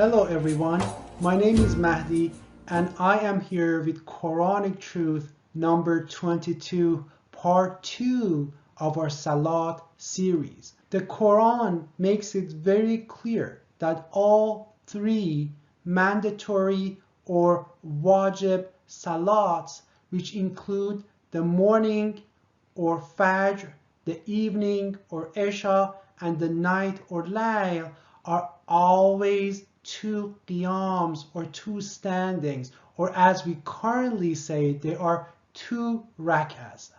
Hello everyone, my name is Mahdi and I am here with Quranic Truth number 22, part 2 of our Salat series. The Quran makes it very clear that all three mandatory or wajib salats, which include the morning or Fajr, the evening or Isha, and the night or Layl, are always two qiyams or two standings, or as we currently say, they are two rak'as.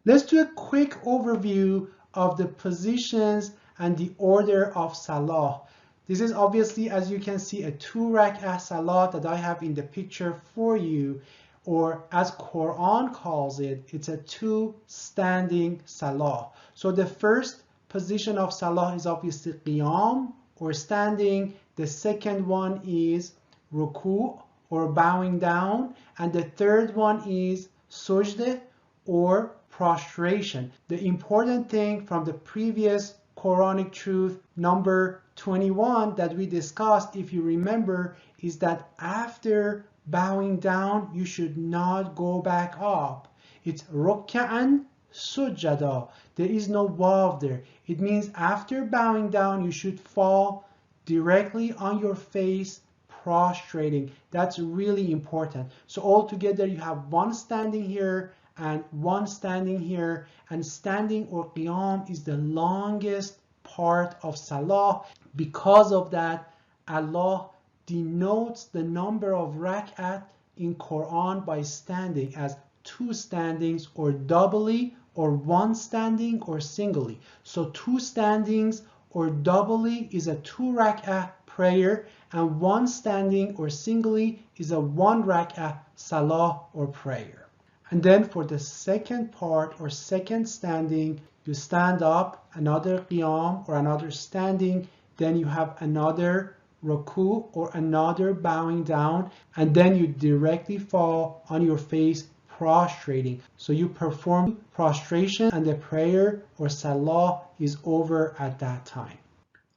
Let's do a quick overview of the positions and the order of salah. This is obviously, as you can see, a two rak'ah salah that I have in the picture for you, or as Quran calls it, it's a two standing salah. So the first position of salah is obviously qiyam or standing. The second one is ruku or bowing down, and the third one is sujdeh or prostration. The important thing from the previous Quranic truth number 21 that we discussed, if you remember, is that after bowing down you should not go back up. It's rukka'an sujada. There is no wav there. It means after bowing down you should fall directly on your face, prostrating. That's really important. So altogether you have one standing here and one standing here, and standing or qiyam is the longest part of salah. Because of that, Allah denotes the number of rak'at in Quran by standing as two standings or doubly, or one standing or singly. So two standings or doubly is a two rak'ah prayer, and one standing or singly is a one rak'ah salah or prayer. And then for the second part or second standing, you stand up, another qiyam or another standing, then you have another ruku or another bowing down, and then you directly fall on your face, prostrating. So you perform prostration and the prayer or salah is over at that time.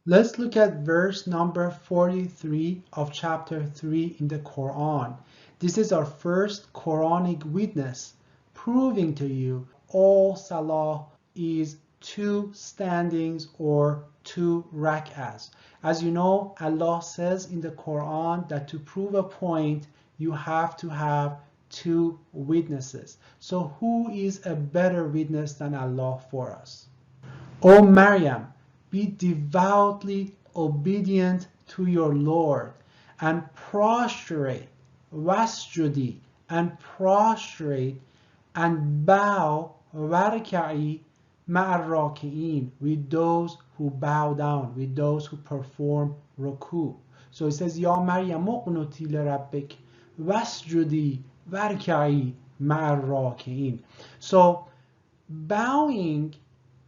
Let's look at verse number 43 of chapter 3 in the Quran. This is our first Quranic witness proving to you all salah is two standings or two rak'ahs. As you know, Allah says in the Quran that to prove a point you have to have two witnesses. So who is a better witness than Allah for us? O Maryam, be devoutly obedient to your Lord and prostrate, wasjudi, and prostrate and bow, warka'i ma'arraki'in, with those who bow down, with those who perform ruku. So it says, Ya Maryam uqnuti li rabbik wasjudi warka'i ma'arraki'in. So bowing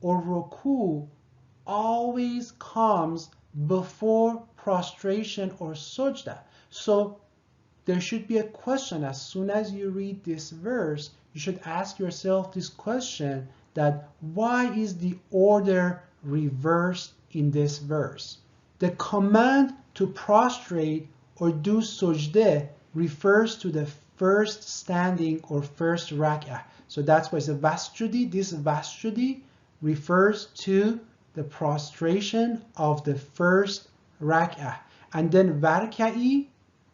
or ruku always comes before prostration or sujda. So there should be a question as soon as you read this verse. You should ask yourself this question, that why is the order reversed in this verse? The command to prostrate or do sujdeh refers to the first standing or first rak'ah. So that's why it's a vasjudi. This vasjudi refers to the prostration of the first rak'ah. And then warka'i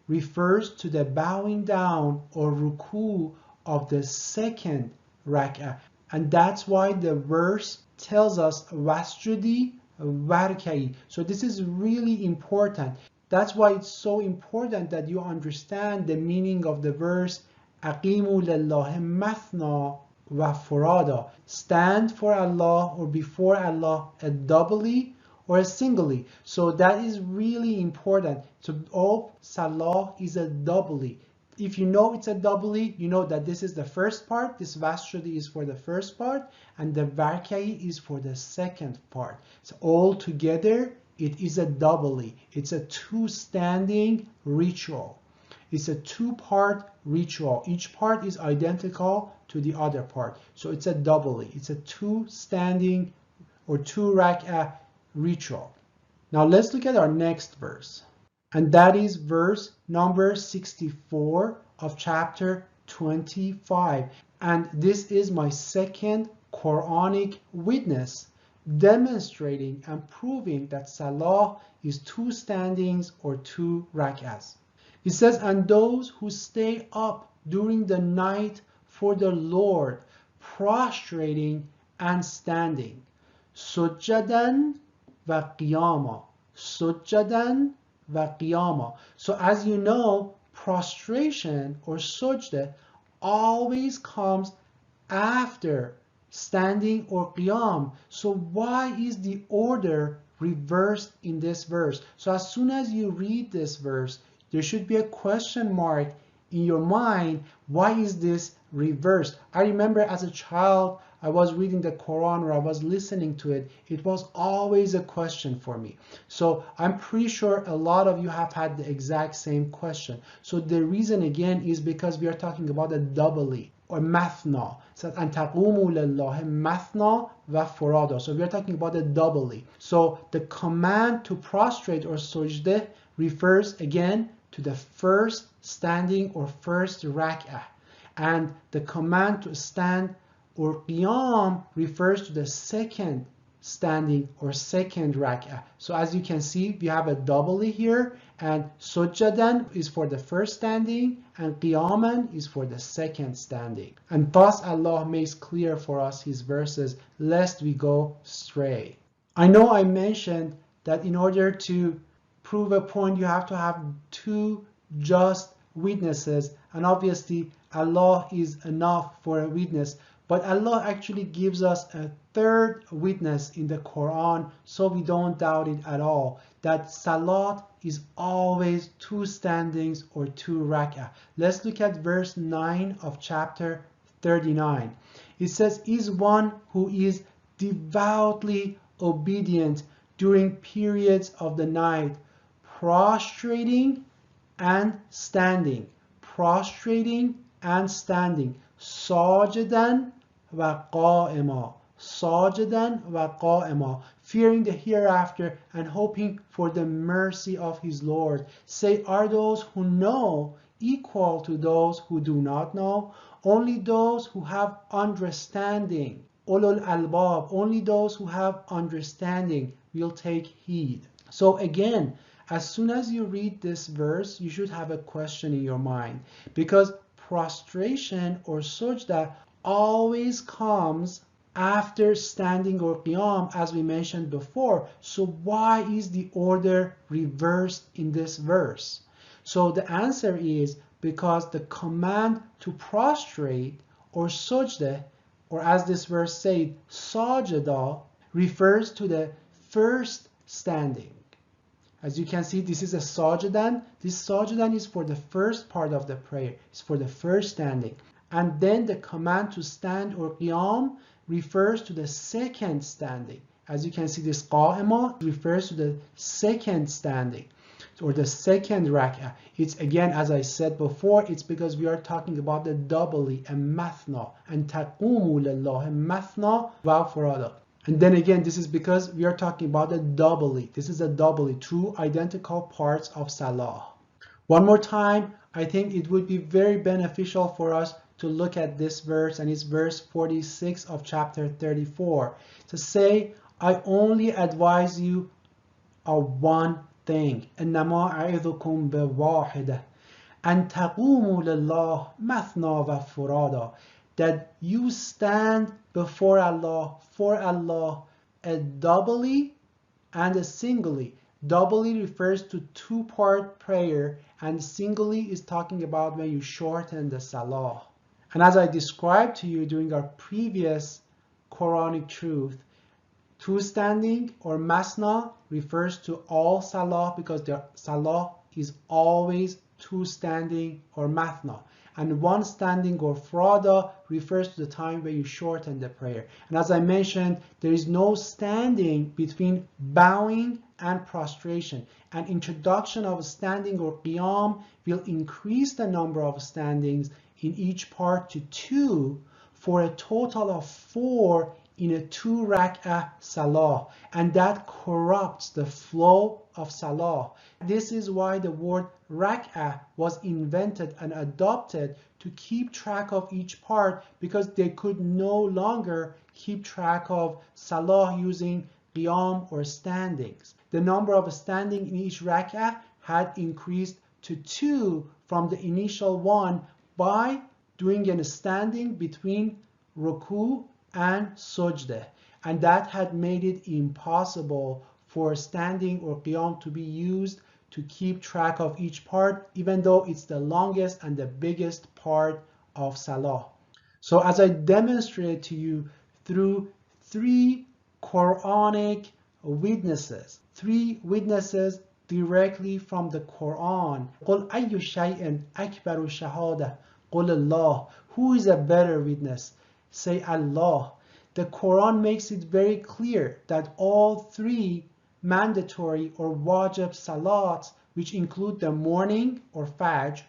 refers to the bowing down or ruku of the second rak'ah. And that's why the verse tells us wasjudi warka'i. So this is really important. That's why it's so important that you understand the meaning of the verse aqimu lillahi mathna wa furada. Stand for Allah or before Allah a doubly or a singly. So that is really important. So all salah is a doubly. If you know it's a doubly, you know that this is the first part, this vasjudi is for the first part, and the warka'i is for the second part. So all together it is a doubly. It's a two standing ritual. It's a two-part ritual. Each part is identical to the other part. So it's a doubly. It's a two standing or two rak'ah ritual. Now let's look at our next verse. And that is verse number 64 of chapter 25. And this is my second Quranic witness demonstrating and proving that Salah is 2 standings or 2 rak'ahs. It says, and those who stay up during the night for the Lord, prostrating and standing, sujjadan wa qiyama, sujjadan wa qiyama. So as you know, prostration or sujda always comes after standing or qiyam. So why is the order reversed in this verse? So as soon as you read this verse, there should be a question mark in your mind. Why is this reversed? I remember as a child, I was reading the Quran or I was listening to it. It was always a question for me. So I'm pretty sure a lot of you have had the exact same question. So the reason again is because we are talking about a doubly or mathna. So an taqumu lillahi mathna wa furada. So we are talking about a doubly. So the command to prostrate or sujdah refers again to the first standing or first rak'ah, and the command to stand or qiyam refers to the second standing or second rak'ah. So as you can see, we have a doubly here, and sujjadan is for the first standing and qiyaman is for the second standing. And thus Allah makes clear for us his verses lest we go astray. I know I mentioned that in order to prove a point you have to have 2 just witnesses, and obviously Allah is enough for a witness, but Allah actually gives us a 3rd witness in the Quran, so we don't doubt it at all, that Salat is always 2 standings or 2 rak'ah. Let's look at verse 9 of chapter 39. It says, is one who is devoutly obedient during periods of the night, prostrating and standing, prostrating and standing, sajidan wa qa'ima, sajidan wa qa'ima, fearing the hereafter and hoping for the mercy of his Lord. Say, are those who know equal to those who do not know? Only those who have understanding, ulul albab, only those who have understanding will take heed. So again, as soon as you read this verse, you should have a question in your mind, because prostration or sujda always comes after standing or qiyam, as we mentioned before. So why is the order reversed in this verse? So the answer is because the command to prostrate or sujda, or as this verse says, sajada, refers to the first standing. As you can see, this is a sajidan. This sajidan is for the first part of the prayer. It's for the first standing. And then the command to stand or qiyam refers to the second standing. As you can see, this qa'ima refers to the second standing or the second rak'ah. It's again, as I said before, it's because we are talking about the doubly, a mathna, and taqumu lillahi mathna wa furada. And then again, this is because we are talking about a doubly. This is a doubly, 2 identical parts of Salah. One more time, I think it would be very beneficial for us to look at this verse, and it's verse 46 of chapter 34. To say, I only advise you of one thing. إنما أعظكم بواحدة أن تقوموا لله مثنى وفرادا, that you stand before Allah, for Allah, a doubly and a singly. Doubly refers to 2-part prayer, and singly is talking about when you shorten the salah. And as I described to you during our previous Quranic truth, 2 standing or masna refers to all salah, because the salah is always 2 standing or mathna. And 1 standing or frada refers to the time where you shorten the prayer. And as I mentioned, there is no standing between bowing and prostration. An introduction of standing or qiyam will increase the number of standings in each part to 2 for a total of 4 in a 2 rak'ah salah, and that corrupts the flow of salah. This is why the word rak'ah was invented and adopted to keep track of each part, because they could no longer keep track of salah using qiyam or standings. The number of standing in each rak'ah had increased to 2 from the initial one by doing a standing between ruku and sujdah, and that had made it impossible for standing or qiyam to be used to keep track of each part, even though it's the longest and the biggest part of salah. So as I demonstrated to you through 3 Quranic witnesses, 3 witnesses directly from the Quran. قُلْ أَيُّ شَيْءٍ أَكْبَرُ شَهَادَةً قُلْ اللَّهُ. Who is a better witness? Say Allah. The Quran makes it very clear that all 3 mandatory or wajib salats, which include the morning or fajr,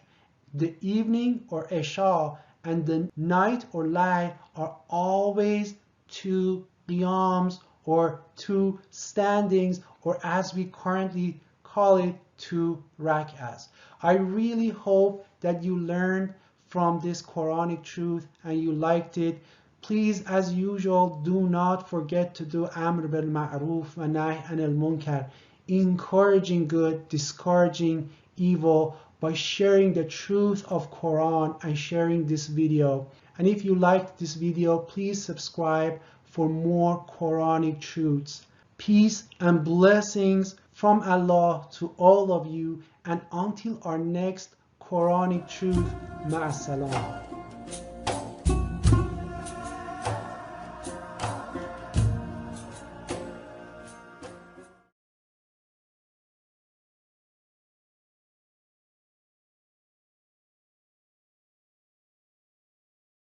the evening or isha, and the night or layl, are always 2 qiyams or 2 standings, or as we currently call it, 2 rak'as. I really hope that you learned from this Quranic truth and you liked it. Please, as usual, do not forget to do Amr bil Ma'ruf wa Nahy anil Munkar, encouraging good, discouraging evil, by sharing the truth of Quran and sharing this video. And if you liked this video, please subscribe for more Quranic truths. Peace and blessings from Allah to all of you, and until our next Quranic truth, ma'as salam.